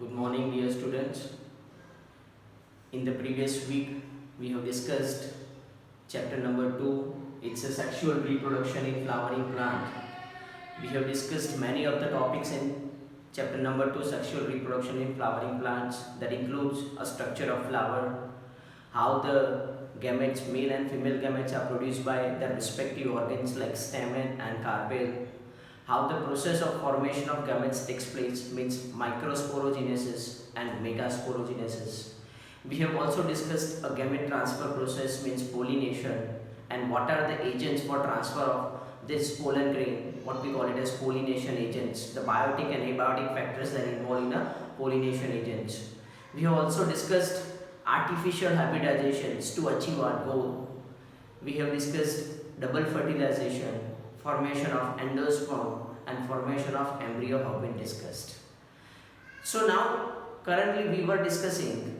Good morning, dear students. In the previous week, we have discussed chapter number 2. It's a sexual reproduction in flowering plant. We have discussed many of the topics in chapter number 2, sexual reproduction in flowering plants. That includes a structure of flower, how the gametes, male and female gametes, are produced by their respective organs like stamen and carpel. How the process of formation of gametes takes place, means microsporogenesis and metasporogenesis. We have also discussed a gamete transfer process, means pollination, and what are the agents for transfer of this pollen grain, what we call it as pollination agents, the biotic and abiotic factors that involve in a pollination agents. We have also discussed artificial hybridizations to achieve our goal. We have discussed double fertilization, formation of endosperm and formation of embryo have been discussed. So now currently we are discussing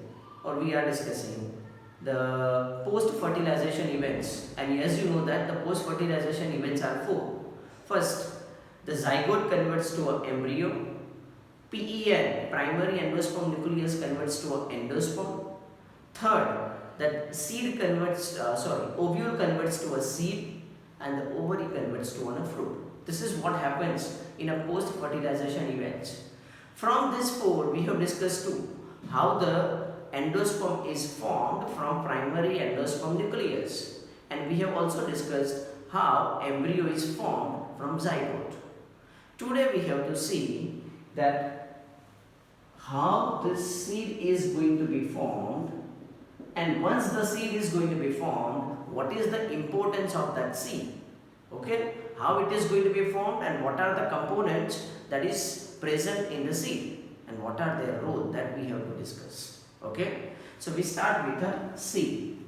the post-fertilization events, and as you know that the post-fertilization events are four. First, the zygote converts to an embryo, PEN, primary endosperm nucleus, converts to an endosperm. Third, that ovule converts to a seed, and the ovary converts to a fruit. This is what happens in a post-fertilization event. From this four, we have discussed too how the endosperm is formed from primary endosperm nucleus, and we have also discussed how embryo is formed from zygote. Today we have to see that how the seed is going to be formed, and once the seed is going to be formed, what is the importance of that seed, okay, how it is going to be formed, and what are the components that is present in the seed, and what are their role, that we have to discuss. Okay, so we start with a seed.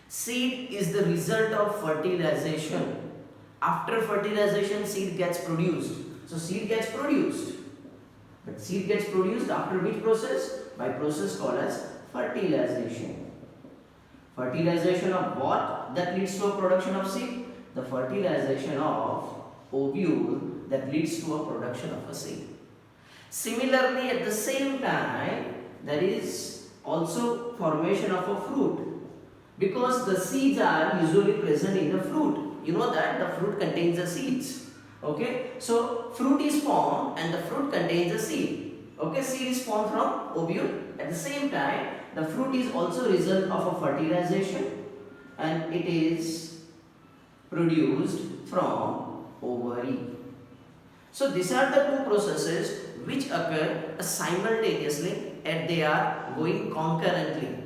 Seed is the result of fertilization. After fertilization, seed gets produced. So seed gets produced, but seed gets produced after which process? By process called as fertilization. Fertilization of what that leads to a production of seed? The fertilization of ovule that leads to a production of a seed. Similarly, at the same time, there is also formation of a fruit, because the seeds are usually present in the fruit. You know that the fruit contains the seeds. Okay, so fruit is formed and the fruit contains the seed. Okay, seed is formed from ovule. At the same time, the fruit is also result of a fertilization, and it is produced from ovary. So these are the two processes which occur simultaneously, and they are going concurrently.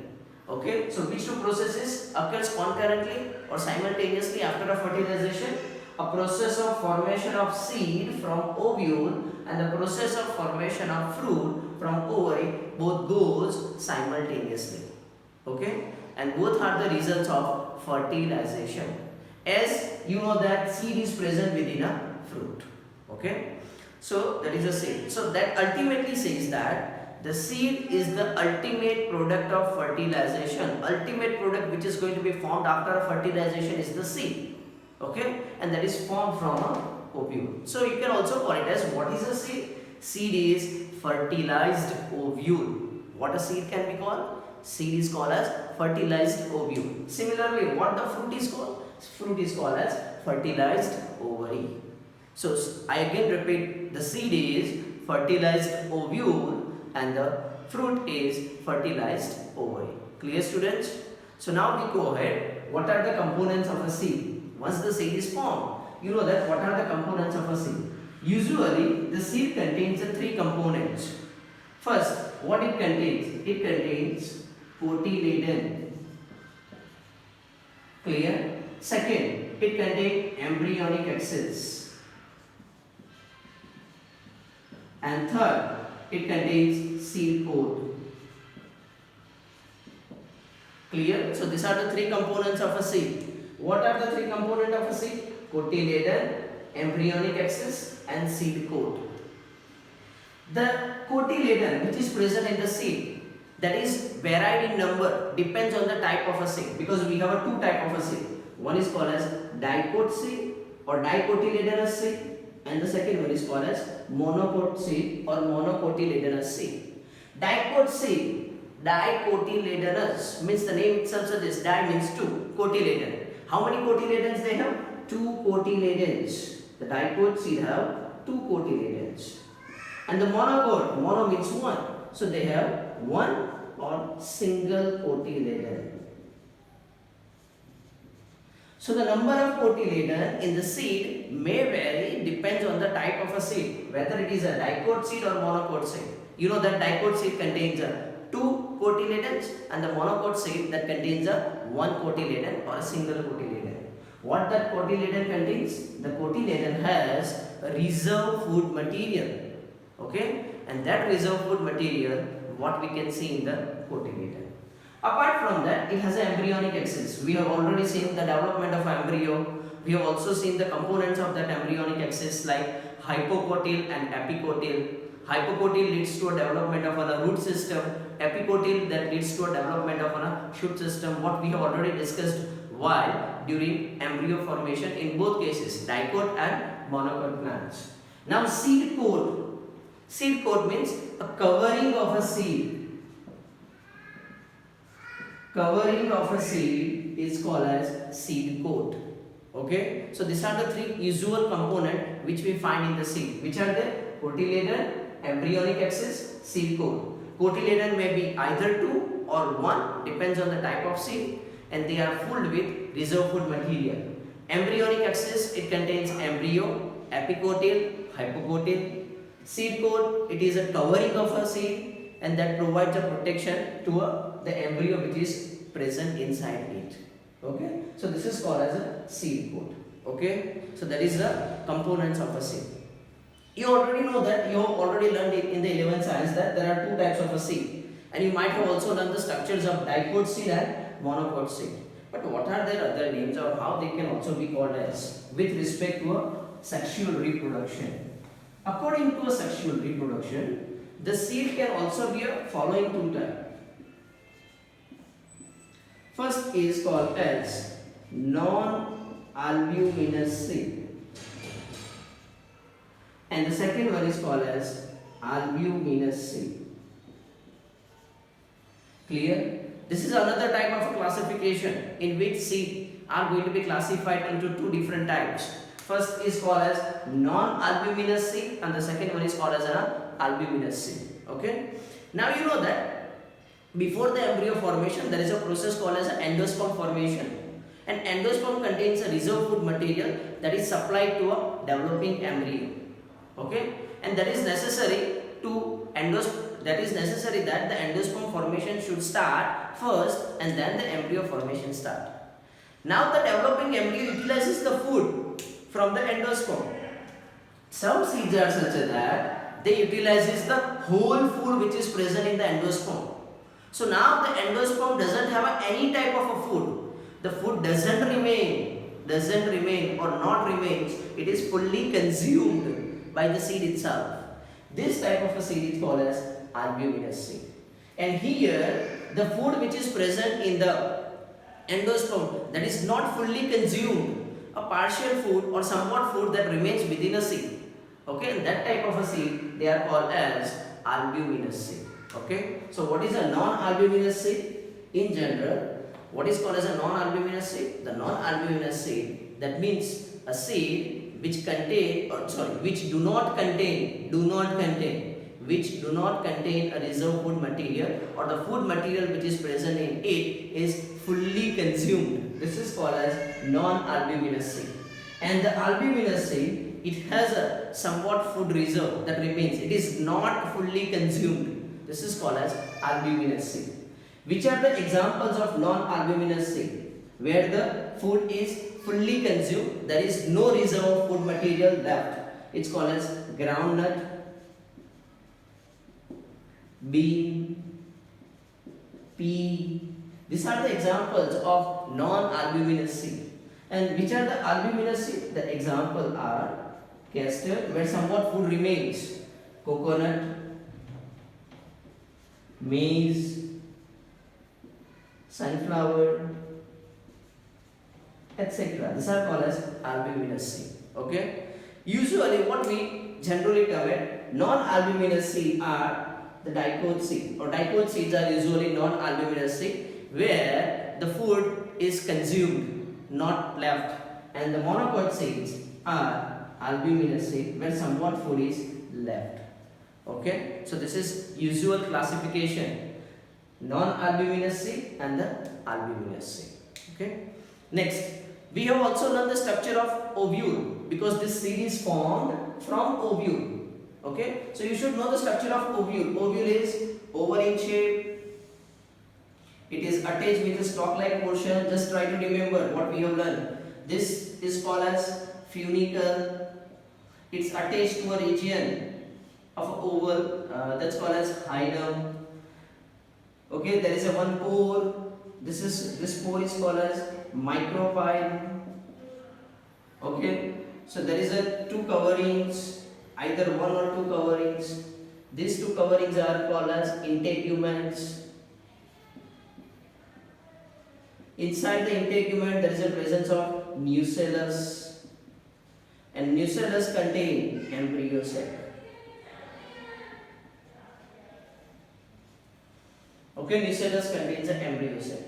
Okay, so which two processes occurs concurrently or simultaneously after a fertilization? A process of formation of seed from ovule and the process of formation of fruit from ovary, both goes simultaneously. Okay, and both are the results of fertilization. As you know that seed is present within a fruit. Okay, so that is a seed. So that ultimately says that the seed is the ultimate product of fertilization. Ultimate product which is going to be formed after a fertilization is the seed. Okay, and that is formed from a ovule. So you can also call it as, what is a seed? Seed is fertilized ovule. What a seed can be called? Seed is called as fertilized ovule. Similarly, what the fruit is called? Fruit is called as fertilized ovary. So I again repeat, the seed is fertilized ovule and the fruit is fertilized ovary. Clear, students? So now we go ahead. What are the components of a seed? Once the seed is formed, you know that what are the components of a seed? Usually the seed contains the three components. First, what it contains? It contains cotyledon. Clear? Second, it contains embryonic axis. And third, it contains seed coat. Clear? So these are the three components of a seed. What are the three components of a seed? Cotyledon, embryonic axis and seed coat. The cotyledon which is present in the seed, that is varied in number, depends on the type of a seed, because we have a two type of a seed. One is called as dicot seed or dicotyledonous seed, and the second one is called as monocot seed or monocotyledonous seed. Dicot seed, dicotyledonous means the name itself suggests di means two, cotyledon. How many cotyledons they have? Two cotyledons. The dicot seed have two cotyledons. And the monocot, mono means one. So they have one or single cotyledon. So the number of cotyledon in the seed may vary, depends on the type of a seed, whether it is a dicot seed or monocot seed. You know that dicot seed contains two cotyledons and the monocot seed that contains one cotyledon or a single cotyledon. What that cotyledon contains? The cotyledon has a reserve food material. Okay, and that reserve food material, what we can see in the cotyledon. Apart from that, it has an embryonic axis. We have already seen the development of embryo. We have also seen the components of that embryonic axis like hypocotyl and epicotyl. Hypocotyl leads to a development of a root system. Epicotyl that leads to a development of a shoot system. What we have already discussed while during embryo formation in both cases, dicot and monocot plants. Now seed coat. Seed coat means a covering of a seed. Covering of a seed is called as seed coat. Okay, so these are the three usual components which we find in the seed. Which are the cotyledon, embryonic axis, seed coat. Cotyledon may be either two or one, depends on the type of seed, and they are filled with reserve food material. Embryonic axis, it contains embryo, epicotyl, hypocotyl. Seed coat, it is a covering of a seed and that provides a protection to the embryo which is present inside it. Okay, so this is called as a seed coat. Okay, so that is the components of a seed. You already know that, you have already learned it in the 11th science that there are two types of a seed, and you might have also learned the structures of dicot seed and monocot seed. But what are their other names or how they can also be called as with respect to a sexual reproduction? According to a sexual reproduction, the seed can also be a following two types. First is called as non-albuminous seed, and the second one is called as albuminous seed. Clear? This is another type of a classification in which seed are going to be classified into two different types. First is called as non-albuminous seed and the second one is called as an albuminous seed. Okay. Now you know that before the embryo formation there is a process called as endosperm formation, and endosperm contains a reserve food material that is supplied to a developing embryo. Okay, and that is necessary that the endosperm formation should start first and then the embryo formation start. Now the developing embryo utilizes the food from the endosperm. Some seeds are such that they utilizes the whole food which is present in the endosperm. So now the endosperm doesn't have any type of a food. The food doesn't remain or not remains. It is fully consumed by the seed itself. This type of a seed is called as albuminous seed. And here the food which is present in the endosperm that is not fully consumed, a partial food or somewhat food that remains within a seed. Okay, and that type of a seed they are called as albuminous seed. Okay, so what is a non-albuminous seed? In general, what is called as a non-albuminous seed? The non-albuminous seed, that means a seed which do not contain a reserve food material, or the food material which is present in it is fully consumed. This is called as non-albuminous seed. And the albuminous seed, it has a somewhat food reserve that remains. It is not fully consumed. This is called as albuminous seed. Which are the examples of non-albuminous seed? Where the food is fully consumed, there is no reserve of food material left. It's called as groundnut, bean, pea. These are the examples of non-albuminous seed. And which are the albuminous seed? The examples are castor, where somewhat food remains, coconut, maize, sunflower, etc. These are called as albuminous seed. Okay. Usually what we generally term it, non-albuminous seed are the diploid seed, or diploid seeds are usually non-albuminous seed where the food is consumed, not left, and the monocoid seeds are albuminous seed where somewhat food is left. Okay, so this is usual classification: non-albuminous seed and the albuminous seed. Okay, next we have also learned the structure of ovule, because this seed is formed from ovule. Okay, so you should know the structure of ovule. Ovule is oval in shape. It is attached with a stalk-like portion. Just try to remember what we have learned. This is called as funicle. It's attached to a region of oval, that's called as hilum. Okay, there is a one pore. This pore is called as micropyle. Okay, so there is a two coverings, either one or two coverings. These two coverings are called as integuments. Inside the integument there is a presence of nucellus, and nucellus contain embryo sac. Okay, nucellus contains an embryo sac.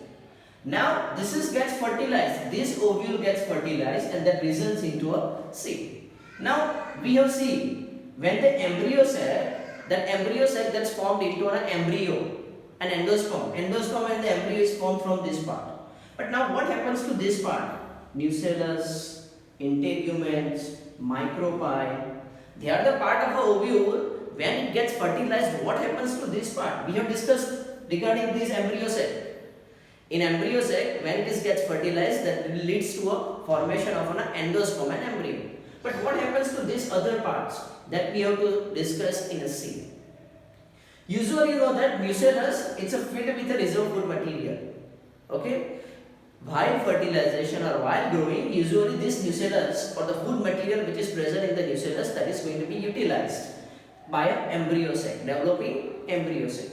Now this gets fertilized. This ovule gets fertilized, and that results into a seed. Now we have seen when the embryo sac, that embryo sac gets formed into an embryo, an endosperm. Endosperm and the embryo is formed from this part. But now what happens to this part? Nucellus, integuments, micropyle, they are the part of a ovule. When it gets fertilized, what happens to this part? We have discussed regarding this embryo sac. In embryo sac, when it gets fertilized, that leads to a formation of an endosperm and embryo. But what happens to these other parts? That we have to discuss in a seed. Usually you know that nucellus, it's a filled with a reserve food material. Okay? While fertilization or while growing, usually this nucellus or the food material which is present in the nucellus, that is going to be utilized by an embryo sac, developing embryo sac.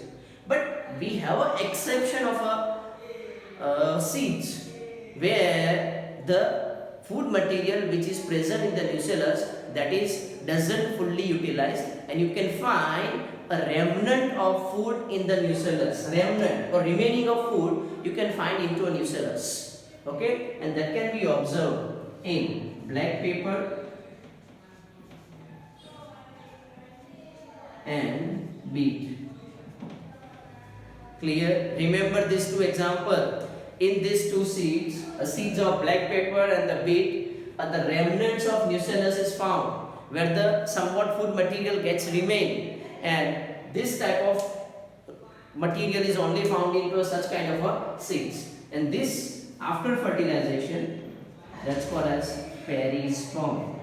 But we have an exception of seeds where the food material which is present in the nucellus, that is doesn't fully utilized, and you can find a remnant of food in the nucellus. Remnant or remaining of food you can find into a nucellus. Okay, and that can be observed in black pepper and beet. Clear? Remember these two examples. In these two seeds, seeds of black pepper and the beet, the remnants of nucellus is found where the somewhat food material gets remain, and this type of material is only found into such kind of a seeds. And this after fertilization, that's called as perisperm.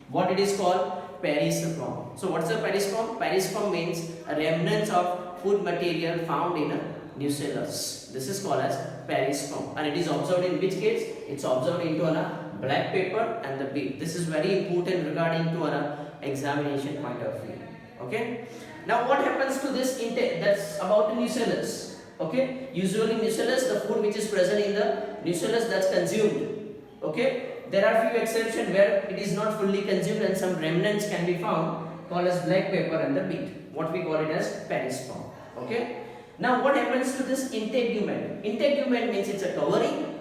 What it is called? Perisperm. So what's a perisperm? Perisperm means a remnants of food material found in a nucellus. This is called as perisperm, and it is observed in which case? It's observed into a black pepper and the beet. This is very important regarding to an examination point of view. Okay. Now what happens to this intake? That's about the nucellus. Okay. Usually nucellus, the food which is present in the nucellus, that's consumed. Okay. There are few exceptions where it is not fully consumed and some remnants can be found, called as black pepper and the beet. What we call it as perisperm. Okay. Now what happens to this integument? Integument means it's a covering.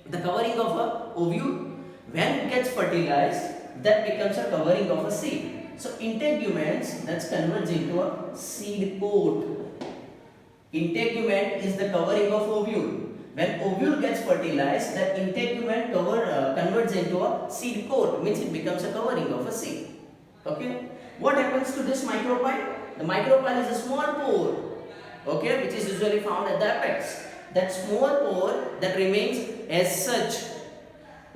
The covering of a ovule. When it gets fertilized, that becomes a covering of a seed. So integuments, that's converts into a seed coat. Integument is the covering of ovule. When ovule gets fertilized, that integument converts into a seed coat, means it becomes a covering of a seed. Okay. What happens to this micropyle? The micropyle is a small pore. Okay, which is usually found at the apex. That small pore that remains as such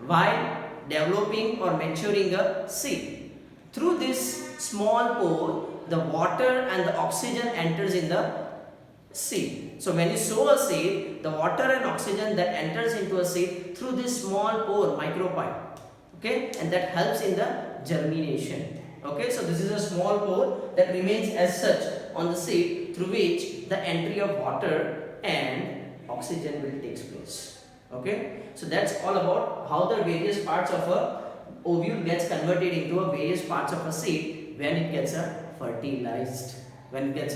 while developing or maturing a seed. Through this small pore, the water and the oxygen enters in the seed. So when you sow a seed, the water and oxygen that enters into a seed through this small pore, micropyle. Okay, and that helps in the germination. Okay, so this is a small pore that remains as such on the seed, through which the entry of water and oxygen will take place. Okay, so that's all about how the various parts of a ovule gets converted into a various parts of a seed when it gets fertilized. when it gets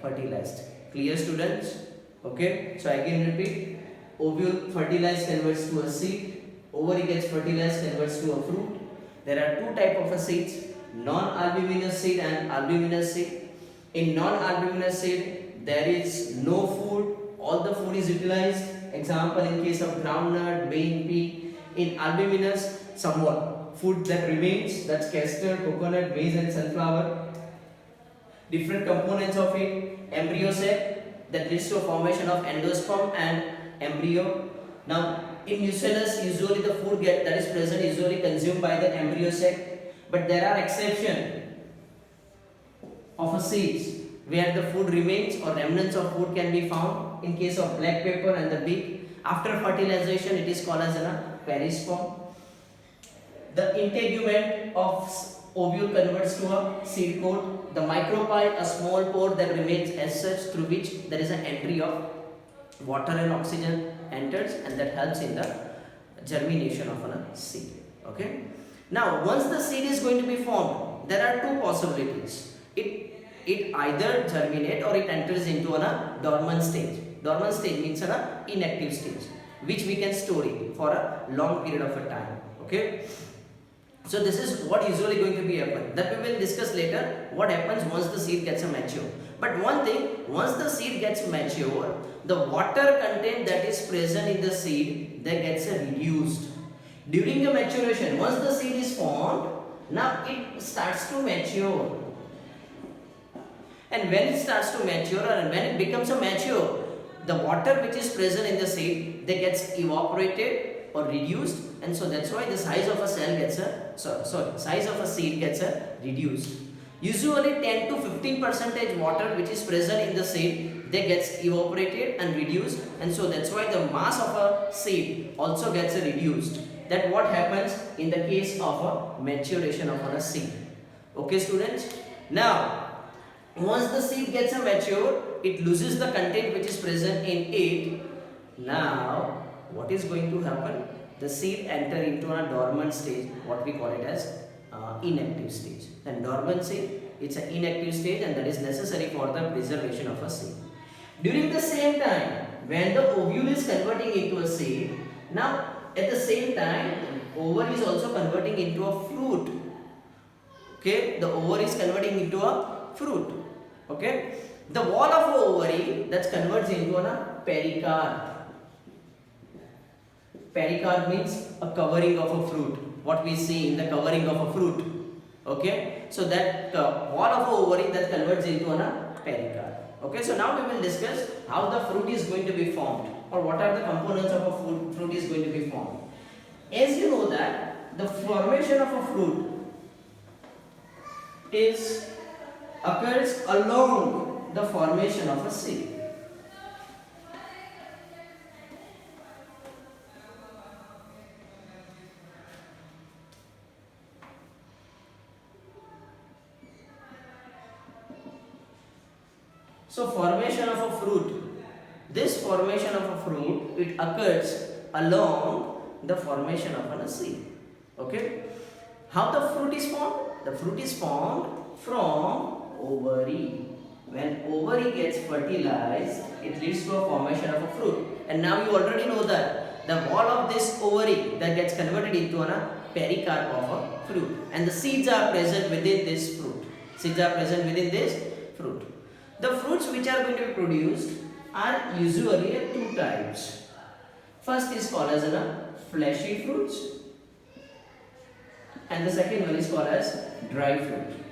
fertilized. Clear, students? Okay, so again repeat. Ovule fertilized converts to a seed. Ovary gets fertilized converts to a fruit. There are two types of seeds, non-albuminous seed and albuminous seed. In non-albuminous seed, there is no food, all the food is utilized. Example, in case of groundnut, bean, pea. In albuminous, somewhat food that remains, that's castor, coconut, maize and sunflower. Different components of it, embryo sac that leads to a formation of endosperm and embryo. Now, in nucellus, usually the food that is present is usually consumed by the embryo sac, but there are exceptions of a seeds where the food remains or remnants of food can be found. In case of black pepper and the beet, after fertilization it is called as a perisperm. The integument of ovule converts to a seed coat. The micropyle, a small pore that remains as such, through which there is an entry of water and oxygen enters, and that helps in the germination of a seed. Okay. Now, once the seed is going to be formed, there are two possibilities. It either germinate or it enters into a dormant stage. Dormant stage means an inactive stage, which we can store it for a long period of a time. Okay. So this is what usually going to be happen. That we will discuss later. What happens once the seed gets mature. But one thing, once the seed gets mature, the water content that is present in the seed that gets reduced. During the maturation, once the seed is formed, now it starts to mature. And when it starts to mature and when it becomes a mature, the water which is present in the seed, they gets evaporated or reduced, and so that's why the size of a cell gets size of a seed gets reduced. Usually 10 to 15% water which is present in the seed, they gets evaporated and reduced, and so that's why the mass of a seed also gets reduced. That what happens in the case of a maturation of a seed. Okay, students. Now, once the seed gets mature, it loses the content which is present in it. Now, what is going to happen? The seed enter into a dormant stage, what we call it as inactive stage. And dormant seed, it's an inactive stage, and that is necessary for the preservation of a seed. During the same time, when the ovule is converting into a seed, now at the same time, ovary is also converting into a fruit. Okay, the ovary is converting into a fruit. Okay, the wall of ovary that converts into a pericarp. Pericarp means a covering of a fruit. What we see in the covering of a fruit. Okay, so that wall of ovary that converts into a pericarp. Okay, so now we will discuss how the fruit is going to be formed, or what are the components of a fruit is going to be formed. As you know that the formation of a fruit occurs along the formation of a seed. So formation of a fruit, this formation of a fruit, it occurs along the formation of a seed. Okay, how the fruit is formed? The fruit is formed from ovary. When ovary gets fertilized, it leads to a formation of a fruit. And now you already know that the wall of this ovary that gets converted into a pericarp of a fruit, and the seeds are present within this fruit. Seeds are present within this fruit. The fruits which are going to be produced are usually two types. First is called as fleshy fruits, and the second one is called as dry fruit.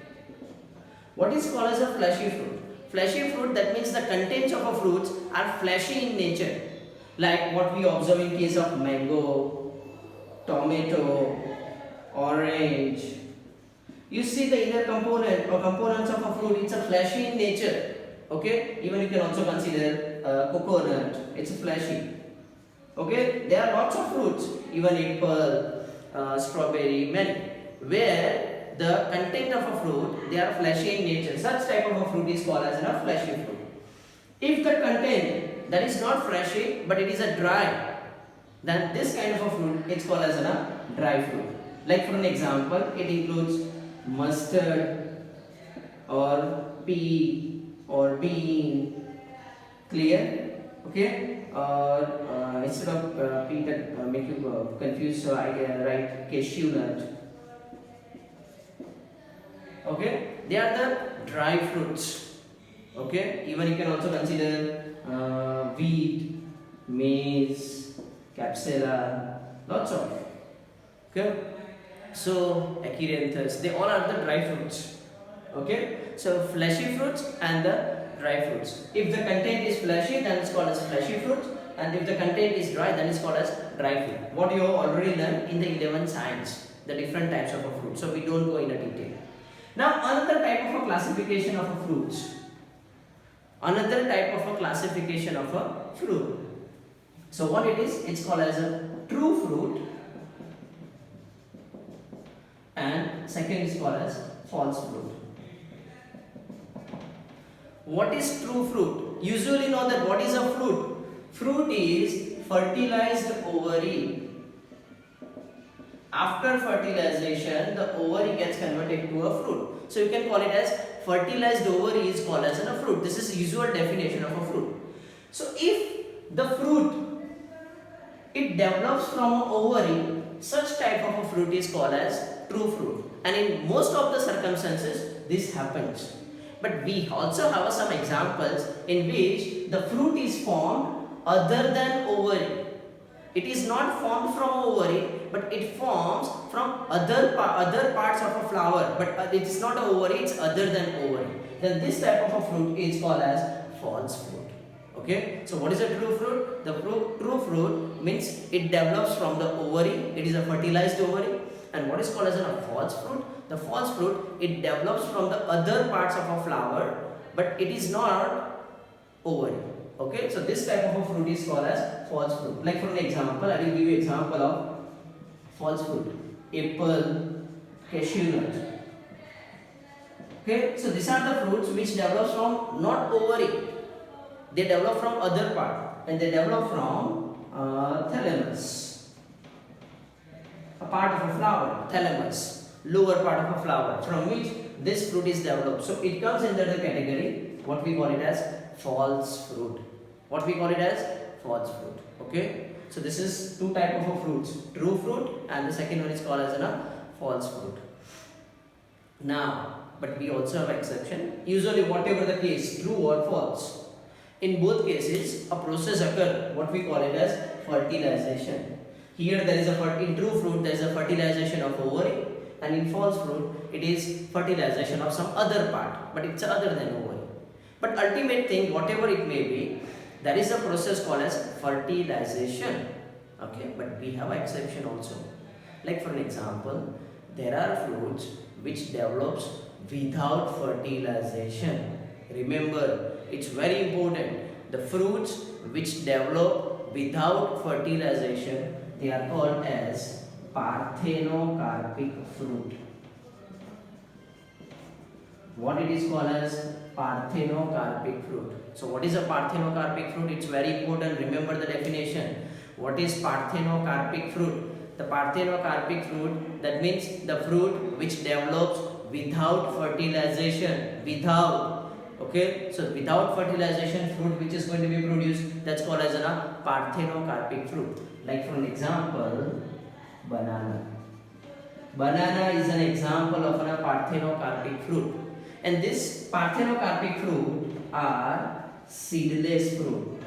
What is called as a fleshy fruit? Fleshy fruit, that means the contents of a fruits are fleshy in nature, like what we observe in case of mango, tomato, orange. You see the inner component or components of a fruit, it's a fleshy in nature. Okay, even you can also consider coconut, it's fleshy. Okay, there are lots of fruits, even apple, strawberry, many, where the content of a fruit, they are fleshy in nature. Such type of a fruit is called as a fleshy fruit. If the content that is not fleshy but it is a dry, then this kind of a fruit it's called as a dry fruit. Like for an example, it includes mustard or pea or B clear, okay, or instead of P that make you confused, so I write cashew nut. Okay, they are the dry fruits. Okay, even you can also consider wheat, maize, capsula, lots of. Okay, so acanthus, they all are the dry fruits. Okay, so fleshy fruits and the dry fruits. If the content is fleshy, then it's called as fleshy fruit, and if the content is dry, then it's called as dry fruit. What you have already learned in the 11th science, the different types of a fruit. So we don't go in a detail. Now another type of a classification of a fruits. Another type of a classification of a fruit. So what it is? It's called as a true fruit, and second is called as false fruit. What is true fruit? Usually know that what is a fruit? Fruit is fertilized ovary. After fertilization, the ovary gets converted to a fruit. So you can call it as fertilized ovary is called as a fruit. This is usual definition of a fruit. So if the fruit, it develops from an ovary, such type of a fruit is called as true fruit. And in most of the circumstances, this happens. But we also have some examples in which the fruit is formed other than ovary. It is not formed from ovary, but it forms from other parts of a flower. But it is not an ovary, it's other than ovary. Then this type of a fruit is called as false fruit. Okay. So what is a true fruit? The true fruit means it develops from the ovary. It is a fertilized ovary. And what is called as a false fruit? The false fruit, it develops from the other parts of a flower, but it is not ovary. Okay, so this type of a fruit is called as false fruit. Like for an example, I will give you example of false fruit. Apple, cashew nut. Okay, so these are the fruits which develops from not ovary. They develop from other part, and they develop from thalamus, a part of a flower, thalamus, lower part of a flower, from which this fruit is developed. So it comes under the category, what we call it as false fruit. What we call it as false fruit. Okay. So this is two type of fruits, true fruit, and the second one is called as a false fruit. Now, but we also have exception. Usually, whatever the case, true or false, in both cases, a process occurs. What we call it as fertilization. Here, there is in true fruit, there is a fertilization of ovary, and in false fruit, it is fertilization of some other part, but it's other than ovary. But ultimate thing, whatever it may be, there is a process called as fertilization. Okay, but we have an exception also. Like for an example, there are fruits which develops without fertilization. Remember, it's very important. The fruits which develop without fertilization, they are called as parthenocarpic fruit. What it is called as parthenocarpic fruit. So what is a parthenocarpic fruit? It's very important. Remember the definition. What is parthenocarpic fruit? The parthenocarpic fruit, that means the fruit which develops without fertilization. Without. Okay. So without fertilization, fruit which is going to be produced, that's called as a parthenocarpic fruit. Like for an example, banana. Banana is an example of a parthenocarpic fruit. And this parthenocarpic fruit are seedless fruit.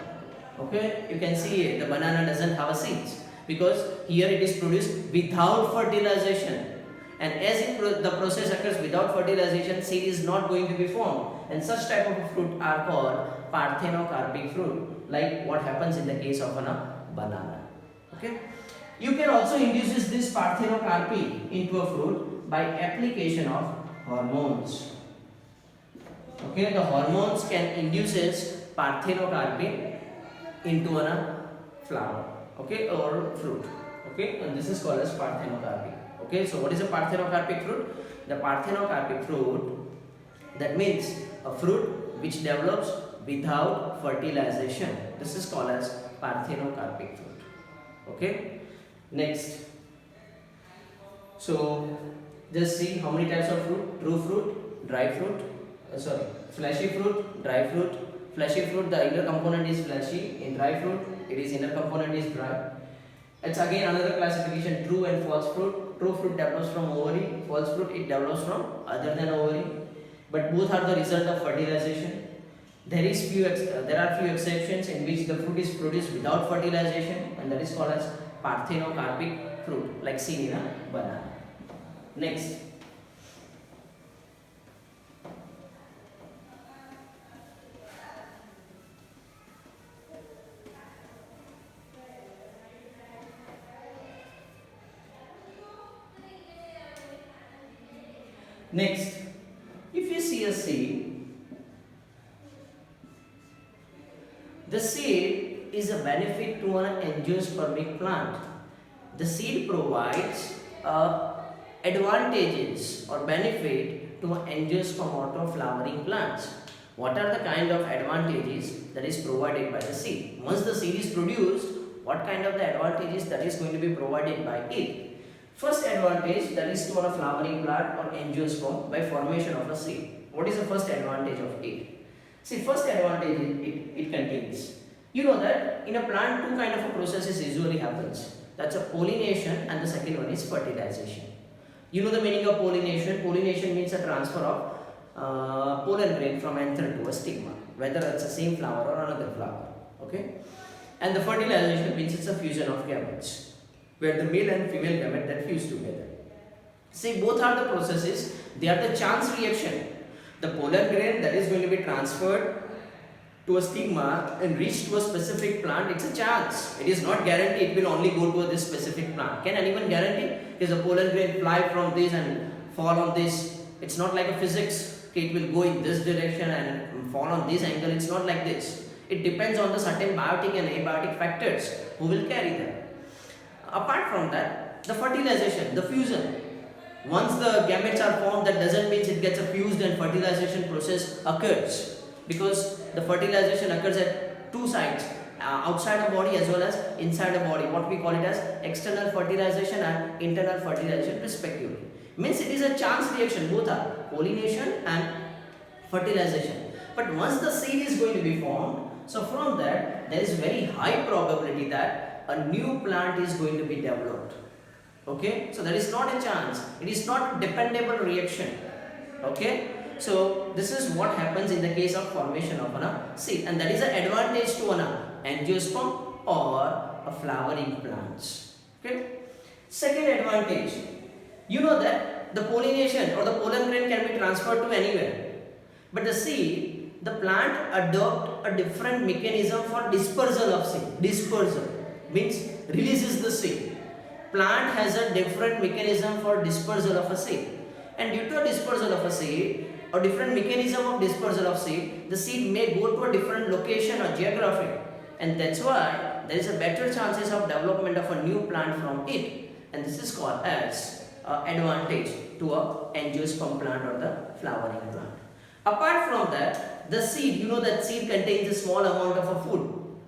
Okay, you can see the banana doesn't have a seeds because here it is produced without fertilization. And as the process occurs without fertilization, seed is not going to be formed. And such type of fruit are called parthenocarpic fruit, like what happens in the case of a banana. Okay, you can also induce this parthenocarpy into a fruit by application of hormones. Okay, the hormones can induce parthenocarpy into a flower, okay, or fruit. Okay, and this is called as parthenocarpy. Okay, so what is a parthenocarpic fruit? The parthenocarpic fruit, that means a fruit which develops without fertilization. This is called as parthenocarpic fruit. Okay, next. So just see how many types of fruit: true fruit, dry fruit, fleshy fruit, dry fruit. Fleshy fruit, the inner component is fleshy. In dry fruit, it is inner component is dry. It's again another classification, true and false fruit. True fruit develops from ovary, false fruit it develops from other than ovary. But both are the result of fertilization. There are few exceptions in which the fruit is produced without fertilization, and that is called as parthenocarpic fruit, like seen in a banana. Next. Next, if you see a seed, the seed is a benefit to an angiospermic plant. The seed provides advantages or benefit to an angiosperm or flowering plants. What are the kind of advantages that is provided by the seed? Once the seed is produced, what kind of the advantages that is going to be provided by it? First advantage, that is to a flowering plant or angiosperm by formation of a seed. What is the first advantage of it? See, first advantage it contains. You know that in a plant two kind of a processes usually happens. That's a pollination and the second one is fertilization. You know the meaning of pollination. Pollination means a transfer of pollen grain from anther to a stigma, whether it's the same flower or another flower. Okay? And the fertilization means it's a fusion of gametes, where the male and female gamete that fuse together. See, both are the processes, they are the chance reaction. The pollen grain that is going to be transferred to a stigma and reach to a specific plant, it's a chance. It is not guaranteed it will only go to this specific plant. Can anyone guarantee? Is the pollen grain fly from this and fall on this? It's not like a physics. Okay, it will go in this direction and fall on this angle. It's not like this. It depends on the certain biotic and abiotic factors who will carry them. Apart from that, the fertilization, the fusion. Once the gametes are formed, that doesn't mean it gets fused and fertilization process occurs, because the fertilization occurs at two sides, outside the body as well as inside the body. What we call it as external fertilization and internal fertilization respectively. Means it is a chance reaction, both are pollination and fertilization. But once the seed is going to be formed, so from that there is very high probability that a new plant is going to be developed. Okay, so that is not a chance, it is not a dependable reaction. Okay, so this is what happens in the case of formation of a seed, and that is an advantage to an angiosperm or a flowering plants. Okay, second advantage, you know that the pollination or the pollen grain can be transferred to anywhere, but the seed, the plant adopt a different mechanism for dispersal of seed. Dispersal means releases the seed. Plant has a different mechanism for dispersal of a seed, and due to a dispersal of a seed or different mechanism of dispersal of seed, the seed may go to a different location or geography, and that's why there is a better chances of development of a new plant from it, and this is called as advantage to a angiosperm plant or the flowering plant. Apart from that, the seed, you know that seed contains a small amount of a food.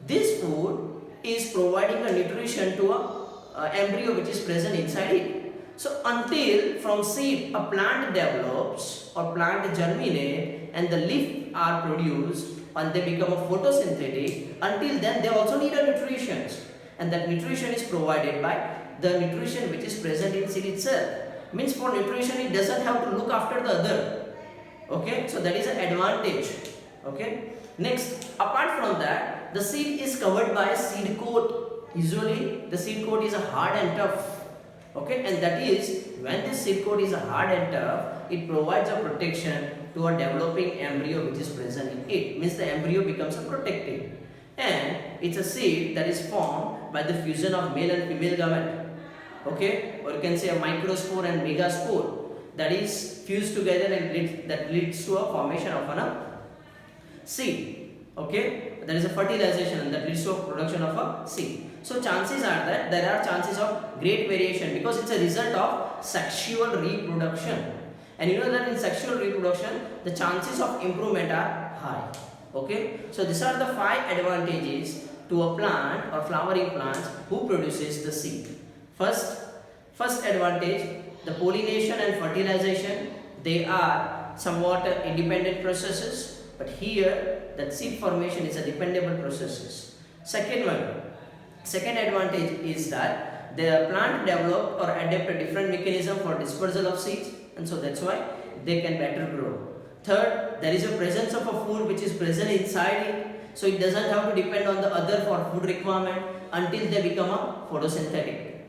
This food is providing a nutrition to a embryo which is present inside it. So until from seed a plant develops or plant germinate and the leaf are produced and they become a photosynthetic, until then they also need a nutrition, and that nutrition is provided by the nutrition which is present in seed itself. Means for nutrition it doesn't have to look after the other. Okay, so that is an advantage. Okay, next, apart from that, the seed is covered by a seed coat. Usually the seed coat is hard and tough. Okay, and that is when this seed coat is hard and tough, it provides a protection to a developing embryo which is present in it. Means the embryo becomes a protected, and it's a seed that is formed by the fusion of male and female gamete. Okay, or you can say a microspore and megaspore that is fused together and that leads to a formation of a seed. Okay, there is a fertilization and that leads to a production of a seed. So chances are that there are chances of great variation because it's a result of sexual reproduction, and you know that in sexual reproduction the chances of improvement are high. Okay, so these are the 5 advantages to a plant or flowering plants who produces the seed. First advantage, the pollination and fertilization, they are somewhat independent processes, but here that seed formation is a dependable process. Second advantage is that the plant develop or adapt a different mechanism for dispersal of seeds, and so that's why they can better grow. Third, there is a presence of a food which is present inside it, so it doesn't have to depend on the other for food requirement until they become a photosynthetic.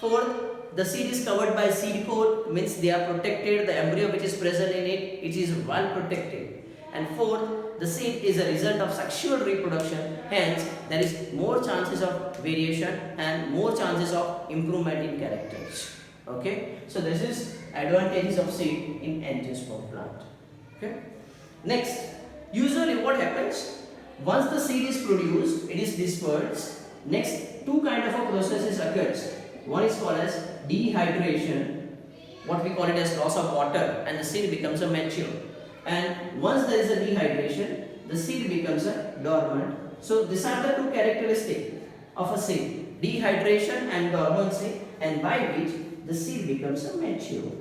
Fourth, the seed is covered by seed coat, means they are protected, the embryo which is present in it, it is well protected. And fourth, the seed is a result of sexual reproduction, hence there is more chances of variation and more chances of improvement in characters. Okay, so this is advantages of seed in angiosperm plant. Okay. Next, usually what happens, once the seed is produced, it is dispersed. Next, two kind of a processes occurs. One is called as dehydration, what we call it as loss of water, and the seed becomes a mature. And once there is a dehydration, the seed becomes a dormant. So these are the two characteristics of a seed, dehydration and dormancy, and by which the seed becomes a mature.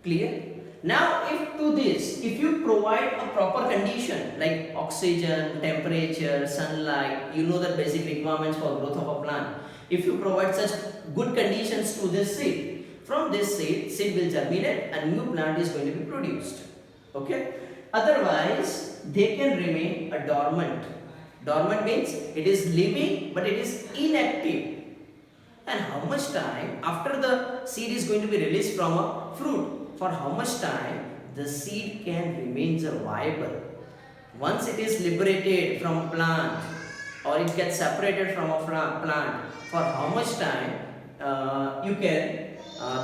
Clear? Now if you provide a proper condition like oxygen, temperature, sunlight, you know the basic requirements for growth of a plant. If you provide such good conditions to this seed, from this seed will germinate and new plant is going to be produced. Okay? Otherwise, they can remain a dormant. Dormant means it is living but it is inactive. And how much time after the seed is going to be released from a fruit? For how much time the seed can remain viable? Once it is liberated from a plant or it gets separated from a plant, for how much time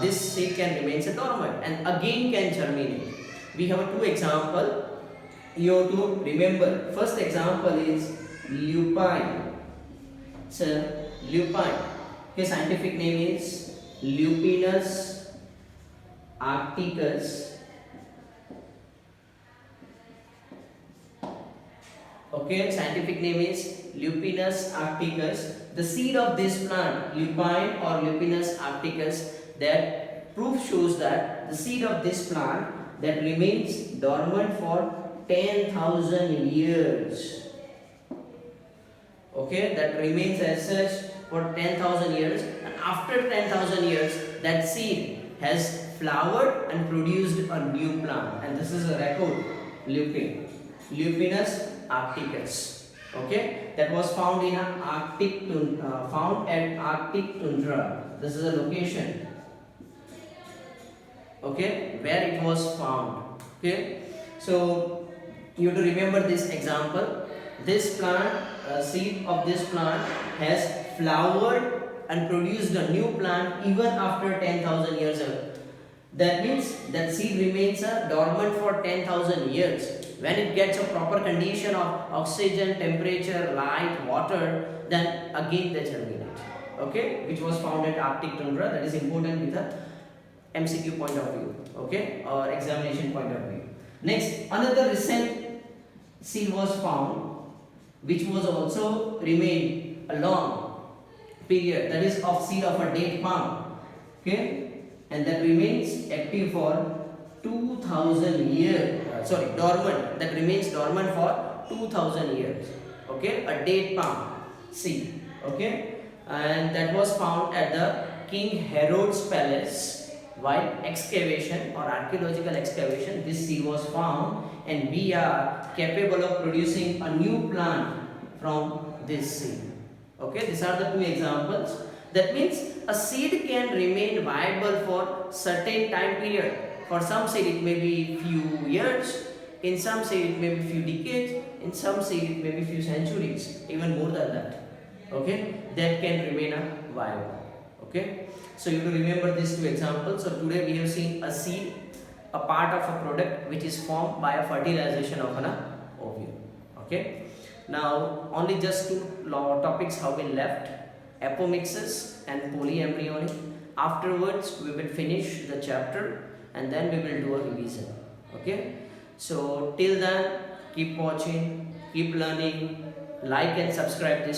this seed can remain dormant and again can germinate? We have two examples. You have to remember. First example is lupine. So lupine. His scientific name is Lupinus arcticus. Okay, scientific name is Lupinus arcticus. The seed of this plant, lupine or Lupinus arcticus, that proof shows that the seed of this plant that remains dormant for 10,000 years. Okay, that remains as such for 10,000 years, and after 10,000 years that seed has flowered and produced a new plant, and this is a record, Lupinus arcticus. Okay, that was found in found at Arctic tundra. This is a location, okay, where it was found. Okay, so you have to remember this example. This plant, seed of this plant has flowered and produced a new plant even after 10,000 years ago. That means that seed remains dormant for 10,000 years. When it gets a proper condition of oxygen, temperature, light, water, then again they germinate. Okay, which was found at Arctic tundra. That is important with a MCQ point of view. Okay, or examination point of view. Next, another recent seed was found, which was also remained a long period. That is of seed of a date palm. Okay, and that remains active for 2,000 years. Dormant. That remains dormant for 2,000 years. Okay, a date palm seed. Okay, and that was found at the King Herod's palace while excavation or archaeological excavation. This seed was found, and we are capable of producing a new plant from this seed. Okay, these are the two examples. That means a seed can remain viable for certain time period. For some seed it may be few years, in some seed it may be few decades, in some seed it may be few centuries, even more than that. Okay, that can remain viable. Okay, so you have to remember these two examples. So today we have seen a seed, a part of a product which is formed by a fertilization of an ovule. Okay, now only just two topics have been left: apomixis and polyembryonic. Afterwards we will finish the chapter and then we will do a revision. Okay, so till then keep watching, keep learning, like and subscribe this